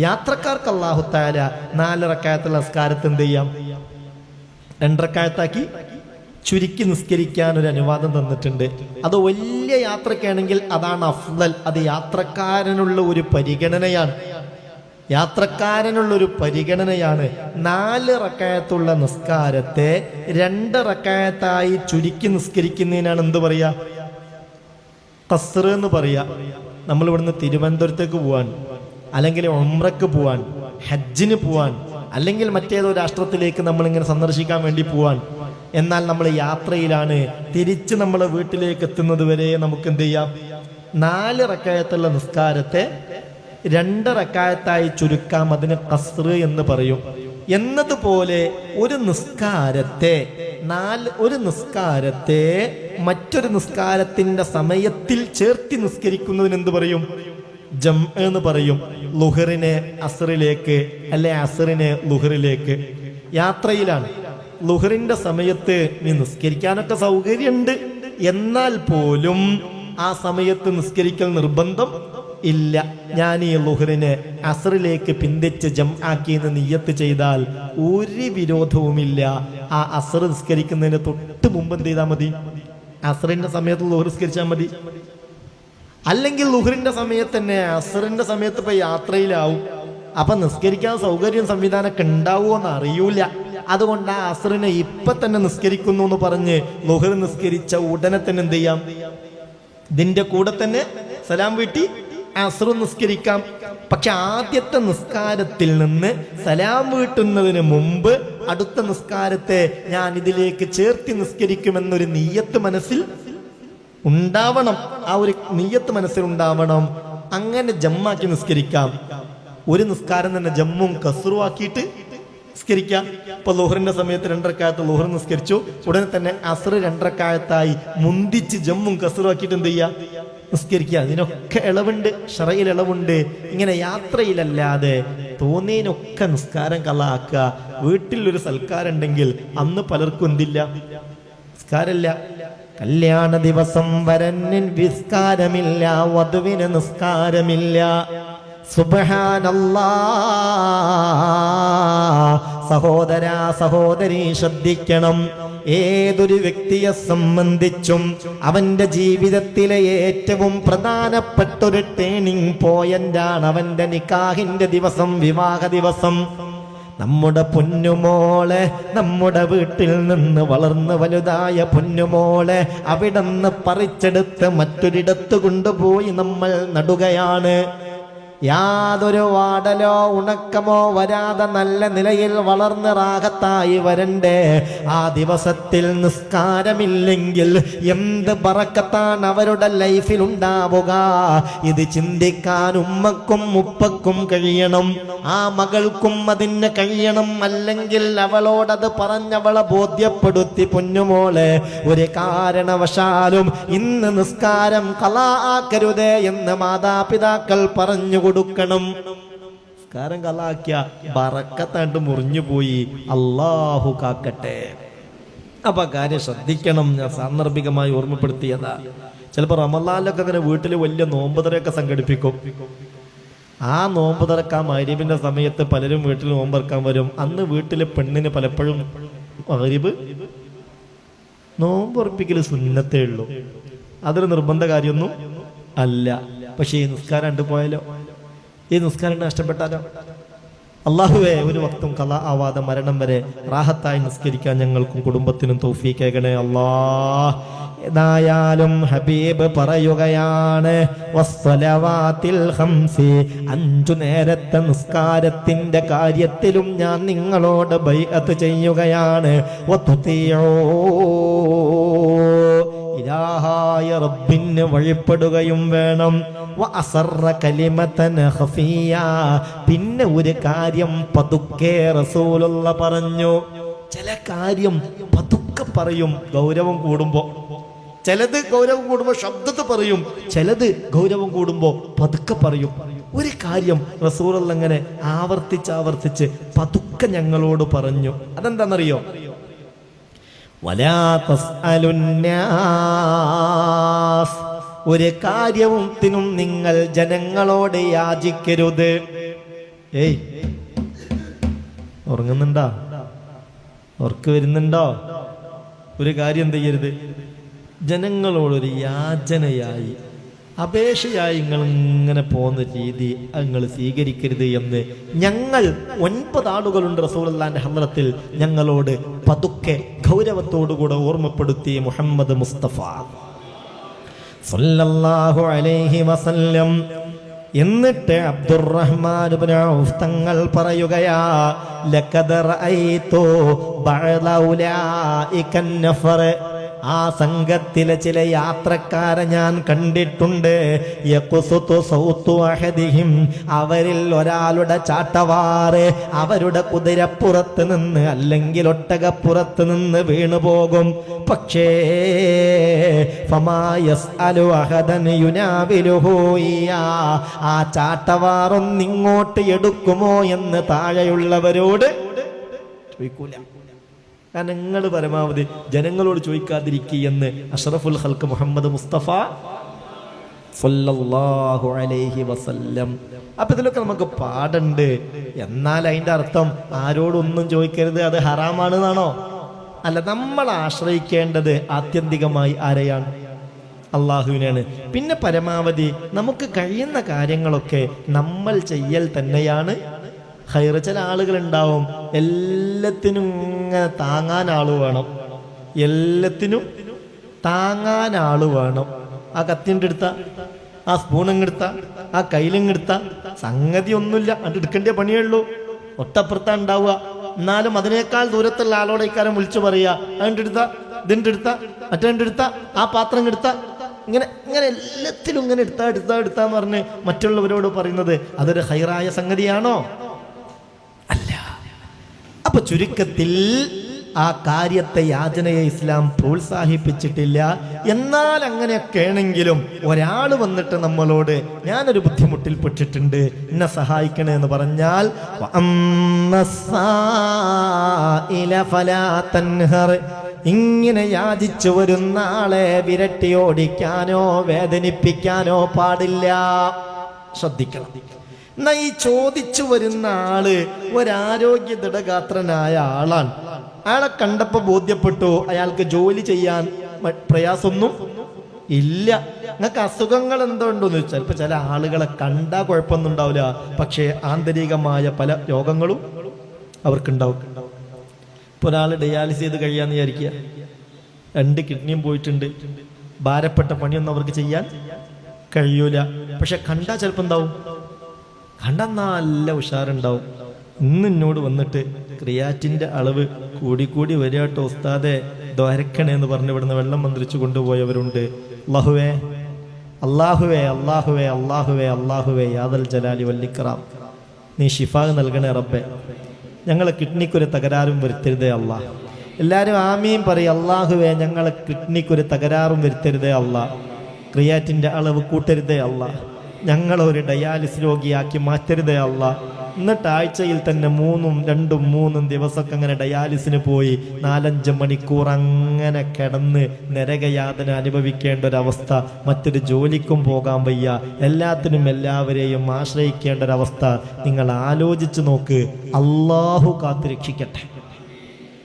യാത്രക്കാർക്ക് അല്ലാഹു തആല 4 റക്അത്തുള്ള നിസ്കാരത്തെ എന്ത് ചെയ്യാം, 2 റക്അത്താക്കി ചുരുക്കി നിസ്കരിക്കാൻ ഒരു അനുവാദം തന്നിട്ടുണ്ട്. അത് വലിയ യാത്രക്കാണെങ്കിൽ അതാണ് അഫ്ളൽ. അത് യാത്രക്കാരനുള്ള ഒരു പരിഗണനയാണ്. 4 റക്അത്തുള്ള നിസ്കാരത്തെ 2 റക്അത്തായി ചുരുക്കി നിസ്കരിക്കുന്നതിനാണ് എന്ത് പറയാ, ഖസ്ർ എന്ന് പറയാ. നമ്മൾ ഇവിടുന്ന് തിരുവനന്തപുരത്തേക്ക് പോവാൻ, അല്ലെങ്കിൽ ഉംറയ്ക്ക് പോവാൻ, ഹജ്ജിന് പോവാൻ, അല്ലെങ്കിൽ മറ്റേതോ രാഷ്ട്രത്തിലേക്ക് നമ്മളിങ്ങനെ സന്ദർശിക്കാൻ വേണ്ടി പോവാൻ. എന്നാൽ നമ്മൾ യാത്രയിലാണ്. തിരിച്ച് നമ്മൾ വീട്ടിലേക്ക് എത്തുന്നത് വരെ നമുക്ക് എന്ത് ചെയ്യാം, 4 റക്അത്തുള്ള നിസ്കാരത്തെ 2 റക്അത്തായി ചുരുക്കാം. അതിന് ഖസ്ർ എന്ന് പറയും. എന്നതുപോലെ ഒരു നിസ്കാരത്തെ മറ്റൊരു നിസ്കാരത്തിന്റെ സമയത്തിൽ ചേർത്തി നിസ്കരിക്കുന്നതിന് എന്ത് പറയും, ജംഅ് എന്ന് പറയും. ളുഹറിനെ അസ്റിലേക്ക്, അല്ലെ അസ്റിനെ ളുഹറിലേക്ക്. യാത്രയിലാണ്, ളുഹറിന്റെ സമയത്ത് നീ നിസ്കരിക്കാനൊക്കെ സൗകര്യമുണ്ട്, എന്നാൽ പോലും ആ സമയത്ത് നിസ്കരിക്കൽ നിർബന്ധം ഇല്ല. ഞാൻ ഈ ളുഹറിനെ അസ്റിലേക്ക് പിന്തിച്ച് ജംആക്കി എന്ന് നിയ്യത്ത് ചെയ്താൽ ഒരു വിരോധവുമില്ല. ആ അസ്ർ നിസ്കരിക്കുന്നതിന് തൊട്ട് മുമ്പ് എന്ത് ചെയ്താൽ മതി, അസ്റിന്റെ സമയത്ത് ളുഹർ നിസ്കരിച്ചാൽ മതി. അല്ലെങ്കിൽ ളുഹറിന്റെ സമയത്ത് തന്നെ അസ്റിന്റെ സമയത്ത് ഇപ്പൊ യാത്രയിലാവും, അപ്പൊ നിസ്കരിക്കാൻ സൗകര്യം സംവിധാനമൊക്കെ ഉണ്ടാവുമോന്ന് അറിയൂല. അതുകൊണ്ട് ആ അസ്റിനെ ഇപ്പൊ തന്നെ നിസ്കരിക്കുന്നു എന്ന് പറഞ്ഞ് ളുഹർ നിസ്കരിച്ച ഉടനെ തന്നെ എന്ത് ചെയ്യാം, ഇതിന്റെ കൂടെ തന്നെ സലാം വീട്ടി അസ്ർ നിസ്കരിക്കാം. പക്ഷെ ആദ്യത്തെ നിസ്കാരത്തിൽ നിന്ന് സലാം വീട്ടുന്നതിന് മുമ്പ് അടുത്ത നിസ്കാരത്തെ ഞാൻ ഇതിലേക്ക് ചേർത്തി നിസ്കരിക്കുമെന്നൊരു നിയ്യത്ത് മനസ്സിൽ ഉണ്ടാവണം. ആ ഒരു നിയ്യത്ത് മനസ്സിലുണ്ടാവണം. അങ്ങനെ ജമ്മാക്കി നിസ്കരിക്കാം. ഒരു നിസ്കാരം തന്നെ ജമ്മും കസ്റും ആക്കിയിട്ട് നിസ്കരിക്കാം. ഇപ്പൊ ളുഹറിന്റെ സമയത്ത് 2 റക്അത്ത് ളുഹർ നിസ്കരിച്ചു, ഉടനെ തന്നെ അസ്ർ 2 റക്അത്തായി മുന്തിച്ച് ജമ്മും കസ്റും ആക്കിയിട്ട് എന്ത് ചെയ്യാം, നിസ്കരിക്കുക. അതിനൊക്കെ ഇളവുണ്ട്, ശറയിൽ ഇളവുണ്ട്. ഇങ്ങനെ യാത്രയിലല്ലാതെ തോന്നിയതിനൊക്കെ നിസ്കാരം കളാക്കുക. വീട്ടിലൊരു സൽക്കാരം ഉണ്ടെങ്കിൽ അന്ന് പലർക്കും എന്തില്ല, നിസ്കാരമില്ല. കല്യാണ ദിവസം വരനിൽ നിസ്കാരമില്ല, വധുവിന് നിസ്കാരമില്ല. സുബ്ഹാനല്ലാഹ്. സഹോദരാ സഹോദരി ശ്രദ്ധിക്കണം. ഏതൊരു വ്യക്തിയെ സംബന്ധിച്ചും അവന്റെ ജീവിതത്തിലെ ഏറ്റവും പ്രധാനപ്പെട്ട ഒരു ടേണിംഗ് പോയിന്റാണ് അവന്റെ നിക്കാഹിന്റെ ദിവസം, വിവാഹ ദിവസം. നമ്മുടെ പൊന്നുമോളെ, നമ്മുടെ വീട്ടിൽ നിന്ന് വളർന്ന് വലുതായ പൊന്നുമോളെ അവിടുന്ന് പറിച്ചെടുത്ത് മറ്റൊരിടത്ത് കൊണ്ടുപോയി നമ്മൾ നടുകയാണ്. യാതൊരു വാടലോ ഉണക്കമോ വരാതെ നല്ല നിലയിൽ വളർന്ന് റാഹത്തായി വരണ്ടേ. ആ ദിവസത്തിൽ നിസ്കാരമില്ലെങ്കിൽ എന്ത് ബറക്കത്താണ് അവരുടെ ലൈഫിൽ ഉണ്ടാവുക. ഇത് ചിന്തിക്കാൻ ഉമ്മക്കും ഉപ്പക്കും കഴിയണം, ആ മകൾക്കും അതിന് കഴിയണം. അല്ലെങ്കിൽ അവളോടത് പറഞ്ഞവളെ ബോധ്യപ്പെടുത്തി, പൊന്നുമോളെ ഒരു കാരണവശാലും ഇന്ന് നിസ്കാരം ഖളാ ആക്കരുതേ എന്ന് മാതാപിതാക്കൾ പറഞ്ഞു കൊടുക്കണം. നിസ്കാരം ഖളാക്കിയ ബറക്കത്താണ്ട് മുറിഞ്ഞു പോയി. അല്ലാഹു കാക്കട്ടെ. അപ്പൊ കാര്യം ശ്രദ്ധിക്കണം. ഞാൻ സാന്ദർഭികമായി ഓർമ്മപ്പെടുത്തിയതാ. ചിലപ്പോൾ റമളാനിലൊക്കെ അങ്ങനെ വീട്ടിൽ വലിയ നോമ്പുതറയൊക്കെ സംഘടിപ്പിക്കും. ആ നോമ്പ് തുറക്കാൻ മഗ്‌രിബിന്റെ സമയത്ത് പലരും വീട്ടിൽ നോമ്പെടുക്കാൻ വരും. അന്ന് വീട്ടിലെ പെണ്ണിന് പലപ്പോഴും മഗ്‌രിബ് നോമ്പുറപ്പിക്കൽ സുന്നത്തേ ഉള്ളൂ, അതൊരു നിർബന്ധ കാര്യമൊന്നും അല്ല. പക്ഷെ ഈ നിസ്കാരം കണ്ടുപോയാലോ, ഈ നിസ്കാരം നഷ്ടപ്പെട്ടാലോ? അല്ലാഹുവേ, ഒരു വക്തും ഖളാ ആവാതെ മരണം വരെ റാഹത്തായി നിസ്കരിക്കാൻ ഞങ്ങൾക്കും കുടുംബത്തിനും തൗഫീഖ് ഏകണേ അല്ലാഹ്. ഏതായാലും ഹബീബ് പറയുകയാണ്, വസ്സലവാത്തിൽ ഖംസി, 5 നേരത്തെ നിസ്കാരത്തിന്റെ കാര്യത്തിലും ഞാൻ നിങ്ങളോട് ബൈഅത്ത് ചെയ്യുകയാണ്. വതുതിഉ, ഇലാഹായ റബ്ബിന് വഴിപ്പെടുകയും വേണം. വഅസറ കലിമതൻ ഖഫിയ, പിന്നെ ഒരു കാര്യം പതുക്കെ റസൂലുള്ള പറഞ്ഞു. ചില കാര്യം പതുക്കെ പറയും ഗൗരവം കൂടുമ്പോ. ചിലത് ഗൗരവം കൂടുമ്പോ ശബ്ദത്ത് പറയും, ചിലത് ഗൗരവം കൂടുമ്പോ പതുക്കെ പറയും. ഒരു കാര്യം റസൂലുള്ള അങ്ങനെ ആവർത്തിച്ച് പതുക്കെ ഞങ്ങളോട് പറഞ്ഞു. അതെന്താണെന്നറിയോ? വലാ തസ്അലുന്നാസ്, ഒരു കാര്യത്തിനും നിങ്ങൾ ജനങ്ങളോട് യാചിക്കരുത്. ഏയ് ഉറങ്ങുന്നുണ്ടോ? ഉറക്ക് വരുന്നുണ്ടോ? ഒരു കാര്യം എന്ത് ചെയ്യരുത്, ജനങ്ങളോടൊരു യാചനയായി അപേക്ഷയായി നിങ്ങൾ ഇങ്ങനെ പോകുന്ന രീതി നിങ്ങൾ സ്വീകരിക്കരുത് എന്ന് ഞങ്ങൾ 9 ആളുകളുണ്ട് റസൂലുള്ളാഹിന്റെ ഹദ്റത്തിൽ ഞങ്ങളോട് പതുക്കെ ഗൗരവത്തോടുകൂടെ ഓർമ്മപ്പെടുത്തി മുഹമ്മദ് മുസ്തഫ സല്ലല്ലാഹു അലൈഹി വസല്ലം. എന്നിട്ട് അബ്ദുറഹ്മാൻ ഇബ്നു ഔഫ് തങ്ങൾ പറയുകയാ, ലഖദ് റഅയ്തു ബഅദ ഉലൈക നഫർ, ആ സംഘത്തിലെ ചില യാത്രക്കാരെ ഞാൻ കണ്ടിട്ടുണ്ട്. യഖ്സുതു സൗതു അഹദിഹിം, അവരിൽ ഒരാളുടെ ചാട്ടവാറ് അവരുടെ കുതിരപ്പുറത്ത് നിന്ന് അല്ലെങ്കിൽ ഒട്ടകപ്പുറത്ത് നിന്ന് വീണുപോകും. പക്ഷേ ഫമാ യസ്അലു അഹദൻ യുനാബിലുഹു ഇയാ, ആ ചാട്ടവാറൊന്നിങ്ങോട്ട് എടുക്കുമോ എന്ന് താഴെയുള്ളവരോട് ചോദിക്കൂല. കാരണം നിങ്ങൾ പരമാവധി ജനങ്ങളോട് ചോദിക്കാതിരിക്കുകയെന്ന് അഷ്റഫുൽ ഖൽഖ് മുഹമ്മദ് മുസ്തഫ സല്ലല്ലാഹു അലൈഹി വസല്ലം. അപ്പൊ ഇതിലൊക്കെ നമുക്ക് പാടുണ്ട്. എന്നാൽ അതിന്റെ അർത്ഥം ആരോടൊന്നും ചോദിക്കരുത്, അത് ഹറാമാണെന്നാണോ? അല്ല, നമ്മൾ ആശ്രയിക്കേണ്ടത് ആത്യന്തികമായി ആരെയാണ്? അള്ളാഹുവിനാണ്. പിന്നെ പരമാവധി നമുക്ക് കഴിയുന്ന കാര്യങ്ങളൊക്കെ നമ്മൾ ചെയ്യൽ തന്നെയാണ് ഖൈർ. ചില ആളുകളുണ്ടാവും എല്ലാത്തിനും ഇങ്ങനെ താങ്ങാൻ ആള് വേണം, എല്ലാത്തിനും താങ്ങാൻ ആള് വേണം. ആ കത്തിൻ്റെ എടുത്ത, ആ സ്പൂണിങ്ങെടുത്ത, ആ കയ്യിലിങ്ങെടുത്ത, സംഗതി ഒന്നുമില്ല, അത് എടുക്കേണ്ട പണിയേ ഉള്ളൂ. ഒട്ടപ്പുറത്താ ഉണ്ടാവുക. എന്നാലും അതിനേക്കാൾ ദൂരത്തുള്ള ആളോട് ഇക്കാരം വിളിച്ചു പറയുക, അതിൻ്റെ എടുത്ത, ഇതിൻ്റെ എടുത്ത, മറ്റേ എടുത്ത, ആ പാത്രം എടുത്ത, ഇങ്ങനെ ഇങ്ങനെ എല്ലാത്തിലും ഇങ്ങനെ എടുത്താന്ന് പറഞ്ഞ് മറ്റുള്ളവരോട് പറയുന്നത് അതൊരു ഖൈറായ സംഗതിയാണോ? അല്ല. അപ്പൊ ചുരുക്കത്തിൽ ആ കാര്യത്തെ, യാചനയെ ഇസ്ലാം പ്രോത്സാഹിപ്പിച്ചിട്ടില്ല. എന്നാൽ അങ്ങനെയൊക്കെ ആണെങ്കിലും ഒരാൾ വന്നിട്ട് നമ്മളോട് ഞാനൊരു ബുദ്ധിമുട്ടിൽപ്പെട്ടിട്ടുണ്ട്, എന്നെ സഹായിക്കണേ എന്ന് പറഞ്ഞാൽ ഇങ്ങനെ യാചിച്ചു വരുന്ന ആളെ വിരട്ടി ഓടിക്കാനോ വേദനിപ്പിക്കാനോ പാടില്ല. ശ്രദ്ധിക്കണം. എന്നാ ഈ ചോദിച്ചു വരുന്ന ആള് ഒരാരോഗ്യ ദൃഢഗാത്രനായ ആളാണ്. അയാളെ കണ്ടപ്പോ ബോധ്യപ്പെട്ടു അയാൾക്ക് ജോലി ചെയ്യാൻ പ്രയാസമൊന്നും ഇല്ല. നിങ്ങൾക്ക് അസുഖങ്ങൾ എന്തോ ഉണ്ടോന്ന് ചോദിച്ചാൽ ചിലപ്പോൾ ചില ആളുകളെ കണ്ടാ കുഴപ്പമൊന്നും ഉണ്ടാവില്ല, പക്ഷേ ആന്തരികമായ പല രോഗങ്ങളും അവർക്കുണ്ടാവും. ഇപ്പോൾ ഒരാൾ ഡയാലിസിസ് ചെയ്ത് കഴിയാന്ന് വിചാരിക്കുക, 2 കിഡ്നിയും പോയിട്ടുണ്ട്, ഭാരപ്പെട്ട പണിയൊന്നും അവർക്ക് ചെയ്യാൻ കഴിയൂല. പക്ഷെ കണ്ടാൽ ചിലപ്പോൾ എന്താവും, കണ്ടാൽ നല്ല ഉഷാറുണ്ടാവും. ഇന്ന് എന്നോട് വന്നിട്ട് ക്രിയാറ്റിൻ്റെ അളവ് കൂടി വരികട്ടോ ഉസ്താദെ ദ്വാരക്കണേ എന്ന് പറഞ്ഞ് ഇവിടുന്ന് വെള്ളം മന്ത്രിച്ചു കൊണ്ടുപോയവരുണ്ട്. അല്ലാഹുവേ അല്ലാഹുവേ അല്ലാഹുവേ അല്ലാഹുവേ അല്ലാഹുവേ യാദൽ ജലാലി വല്ലിക്റാം, നീ ഷിഫാ നൽകണേ റബ്ബേ, ഞങ്ങളെ കിഡ്നിക്കൊരു തകരാറും വരുത്തരുതേ അല്ലാ. എല്ലാവരും ആമീൻ പറയും. അല്ലാഹുവേ ഞങ്ങളെ കിഡ്നിക്കൊരു തകരാറും വരുത്തരുതേ അല്ലാ, ക്രിയാറ്റിൻ്റെ അളവ് കൂട്ടരുതേ അല്ലാ, ഞങ്ങളൊരു ഡയാലിസിസ് രോഗിയാക്കി മാറ്റരുതേ അല്ലാ. എന്നിട്ട് ആഴ്ചയിൽ തന്നെ 2-3 ദിവസമൊക്കെ അങ്ങനെ ഡയാലിസിന് പോയി 4-5 മണിക്കൂർ അങ്ങനെ കിടന്ന് നരകയാതന അനുഭവിക്കേണ്ട ഒരവസ്ഥ, മറ്റൊരു ജോലിക്കും പോകാൻ വയ്യ, എല്ലാത്തിനും എല്ലാവരെയും ആശ്രയിക്കേണ്ട ഒരവസ്ഥ. നിങ്ങൾ ആലോചിച്ച് നോക്ക്. അള്ളാഹു കാത്തുരക്ഷിക്കട്ടെ.